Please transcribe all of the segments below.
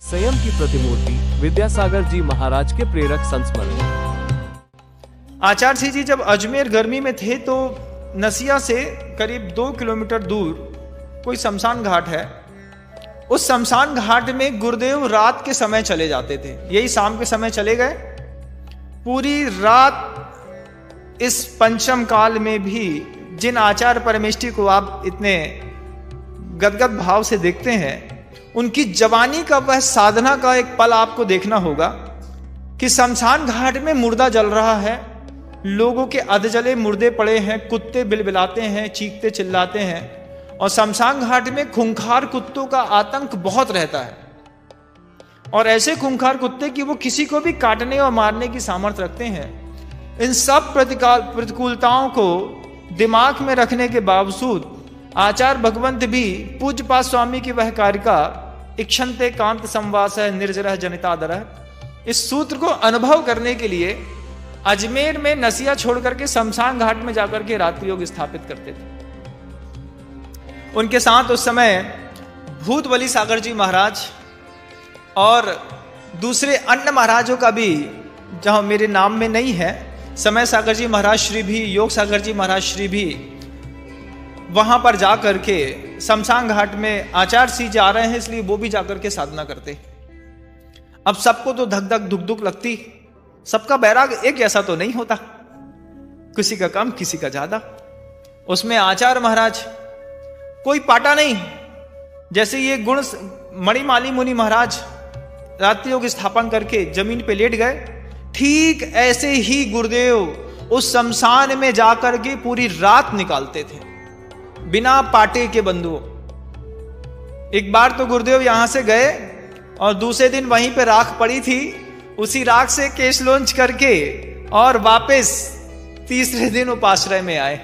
संयम की प्रतिमूर्ति विद्यासागर जी महाराज के प्रेरक संस्मरण। आचार्य सिंह जी जब अजमेर गर्मी में थे तो नसिया से करीब 2 किलोमीटर दूर कोई शमशान घाट है। उस शमशान घाट में गुरुदेव रात के समय चले जाते थे, यही शाम के समय चले गए। पूरी रात इस पंचम काल में भी जिन आचार्य परमेष्ठी को आप इतने गदगद भाव से देखते हैं, उनकी जवानी का वह साधना का एक पल आपको देखना होगा कि शमशान घाट में मुर्दा जल रहा है, लोगों के अधजले मुर्दे पड़े हैं, कुत्ते बिलबिलाते हैं, चीखते चिल्लाते हैं, और शमशान घाट में खूंखार कुत्तों का आतंक बहुत रहता है। और ऐसे खूंखार कुत्ते कि वो किसी को भी काटने और मारने की सामर्थ्य रखते हैं। इन सब प्रतिकूलताओं को दिमाग में रखने के बावजूद आचार्य भगवंत भी पूज्यपाद स्वामी की वह कारिका इक्षन्ते कांत संवास निर्जरः जनितादरः, इस सूत्र को अनुभव करने के लिए अजमेर में नसिया छोड़ करके शमशान घाट में जाकर के रात्रि योग स्थापित करते थे। उनके साथ उस समय भूत बलि सागर जी महाराज और दूसरे अन्य महाराजों का भी, जहां मेरे नाम में नहीं है, समय सागर जी महाराज श्री भी, योग सागर जी महाराज श्री भी, वहां पर जाकर के शमशान घाट में आचार्य सिंह जा रहे हैं इसलिए वो भी जाकर के साधना करते। अब सबको तो धक धक दुख दुख लगती, सबका बैराग एक जैसा तो नहीं होता, किसी का कम किसी का ज्यादा। उसमें आचार्य महाराज कोई पाटा नहीं। जैसे ये गुण मणिमाली मुनि महाराज रात्रि योग स्थापन करके जमीन पे लेट गए, ठीक ऐसे ही गुरुदेव उस शमशान में जाकर के पूरी रात निकालते थे बिना पाटे के बंधुओं। एक बार तो गुरुदेव यहां से गए और दूसरे दिन वहीं पे राख पड़ी थी, उसी राख से केश लॉन्च करके और वापस तीसरे दिन उपाश्रय में आए।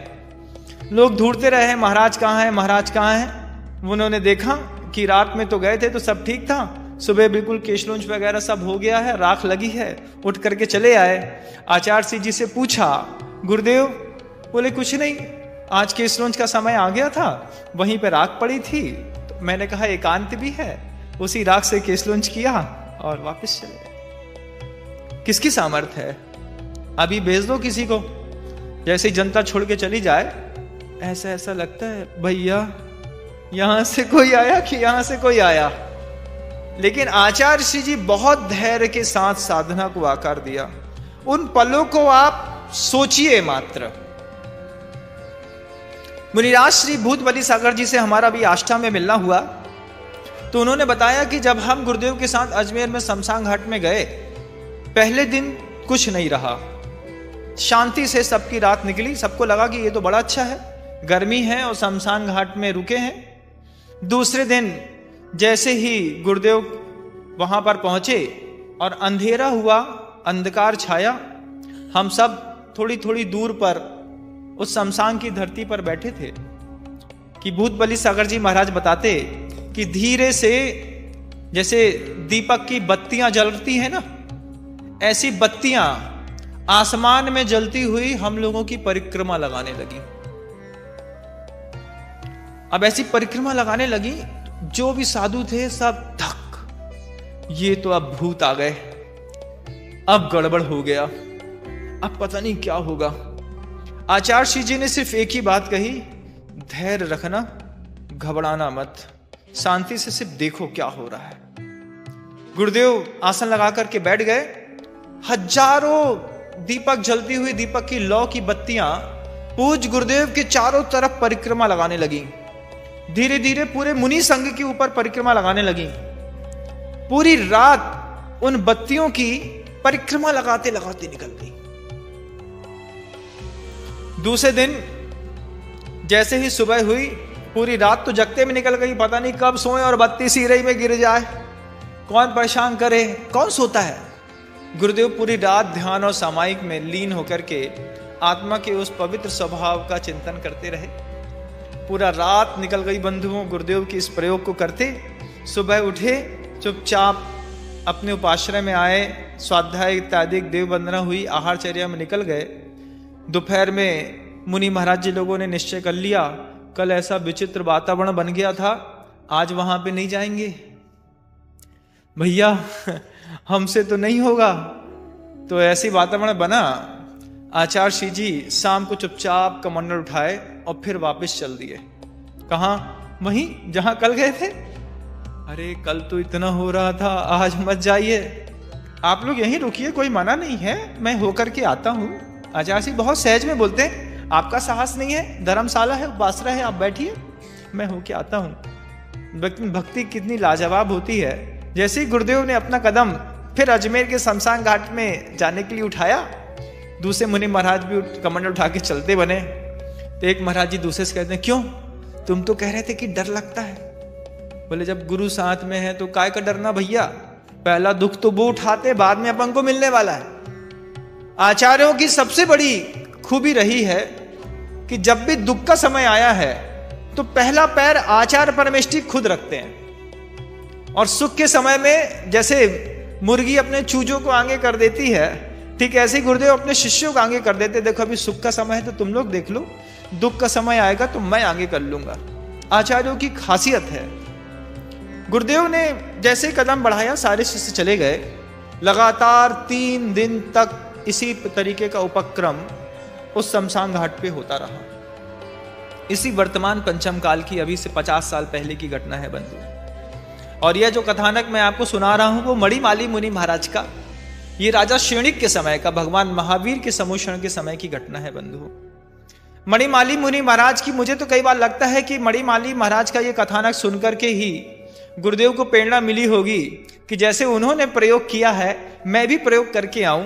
लोग ढूंढते रहे महाराज कहां है, महाराज कहां है। उन्होंने देखा कि रात में तो गए थे तो सब ठीक था, सुबह बिल्कुल केश लॉन्च वगैरह सब हो गया है, राख लगी है, उठ करके चले आए। आचार्य सिंह जी से पूछा, गुरुदेव? बोले कुछ नहीं, आज केश लॉन्च का समय आ गया था, वहीं पे राख पड़ी थी, तो मैंने कहा एकांत भी है, उसी राख से केश लॉन्च किया और वापस चले गए। किसकी सामर्थ्य है? अभी भेज दो किसी को, जैसे जनता छोड़ के चली जाए, ऐसा ऐसा लगता है भैया यहां से कोई आया कि यहां से कोई आया। लेकिन आचार्य श्री जी बहुत धैर्य के साथ साधना को आकार दिया। उन पलों को आप सोचिए मात्र। मुनिराज श्री भूत बलि सागर जी से हमारा भी आष्टा में मिलना हुआ तो उन्होंने बताया कि जब हम गुरुदेव के साथ अजमेर में शमशान घाट में गए, पहले दिन कुछ नहीं रहा, शांति से सबकी रात निकली। सबको लगा कि ये तो बड़ा अच्छा है, गर्मी है और शमशान घाट में रुके हैं। दूसरे दिन जैसे ही गुरुदेव वहां पर पहुंचे और अंधेरा हुआ, अंधकार छाया, हम सब थोड़ी थोड़ी दूर पर उस शमशान की धरती पर बैठे थे कि भूत बलि सागर जी महाराज बताते कि धीरे से जैसे दीपक की बत्तियां जलती हैं ना, ऐसी बत्तियां आसमान में जलती हुई हम लोगों की परिक्रमा लगाने लगी। अब ऐसी परिक्रमा लगाने लगी, जो भी साधु थे सब धक, ये तो अब भूत आ गए, अब गड़बड़ हो गया, अब पता नहीं क्या होगा। आचार्य श्री जी ने सिर्फ एक ही बात कही, धैर्य रखना, घबराना मत, शांति से सिर्फ देखो क्या हो रहा है। गुरुदेव आसन लगा करके बैठ गए। हजारों दीपक जलती हुई, दीपक की लौ की बत्तियां पूज्य गुरुदेव के चारों तरफ परिक्रमा लगाने लगी। धीरे धीरे पूरे मुनि संघ के ऊपर परिक्रमा लगाने लगी। पूरी रात उन बत्तियों की परिक्रमा लगाते लगाते निकल गई। दूसरे दिन जैसे ही सुबह हुई, पूरी रात तो जगते में निकल गई, पता नहीं कब सोए और बत्ती सीरई में गिर जाए, कौन परेशान करे, कौन सोता है। गुरुदेव पूरी रात ध्यान और सामायिक में लीन होकर के आत्मा के उस पवित्र स्वभाव का चिंतन करते रहे। पूरा रात निकल गई बंधुओं गुरुदेव के इस प्रयोग को करते। सुबह उठे, चुपचाप अपने उपाश्रय में आए, स्वाध्याय इत्यादि देव वंदना हुई, आहारचर्या में निकल गए। दोपहर में मुनि महाराज जी लोगों ने निश्चय कर लिया, कल ऐसा विचित्र वातावरण बन गया था, आज वहां पे नहीं जाएंगे। भैया हमसे तो नहीं होगा। तो ऐसी वातावरण बना, आचार्य श्री जी शाम को चुपचाप कमंडल उठाए और फिर वापस चल दिए। कहाँ? वहीं जहां कल गए थे। अरे कल तो इतना हो रहा था, आज मत जाइए, आप लोग यहीं रुकिए, कोई मना नहीं है, मैं होकर के आता हूं। आचार्य जी बहुत सहज में बोलते हैं, आपका साहस नहीं है, धर्मशाला है, उपासना है, आप बैठिए, मैं होके आता हूं। भक्ति कितनी लाजवाब होती है। जैसे ही गुरुदेव ने अपना कदम फिर अजमेर के शमशान घाट में जाने के लिए उठाया, दूसरे मुनि महाराज भी कमंडल उठा के चलते बने। तो एक महाराज जी दूसरे से कहते हैं, क्यों, तुम तो कह रहे थे कि डर लगता है। बोले जब गुरु साथ में है तो काय का डरना भैया, पहला दुख तो वो उठाते, बाद में अपन को मिलने वाला है। आचार्यों की सबसे बड़ी खूबी रही है कि जब भी दुख का समय आया है तो पहला पैर आचार्य परमेष्ठी खुद रखते हैं। और सुख के समय में जैसे मुर्गी अपने चूजों को आगे कर देती है, ठीक ऐसे ही गुरुदेव अपने शिष्यों को आगे कर देते। देखो अभी सुख का समय है तो तुम लोग देख लो, दुख का समय आएगा तो मैं आगे कर लूंगा। आचार्यों की खासियत है। गुरुदेव ने जैसे कदम बढ़ाया, सारे शिष्य चले गए। लगातार 3 दिन तक इसी तरीके का उपक्रम उस शमशान घाट पे होता रहा। इसी वर्तमान पंचम काल की, अभी से 50 साल पहले की घटना है बंधु। और यह जो कथानक मैं आपको सुना रहा हूं वो मणिमाली मुनि महाराज का, ये राजा श्रेणिक के समय का, भगवान महावीर के समूषण के समय की घटना है बंधु। मणिमाली मुनि महाराज की, मुझे तो कई बार लगता है कि मणिमाली महाराज का ये कथानक सुनकर के ही गुरुदेव को प्रेरणा मिली होगी कि जैसे उन्होंने प्रयोग किया है मैं भी प्रयोग करके आऊं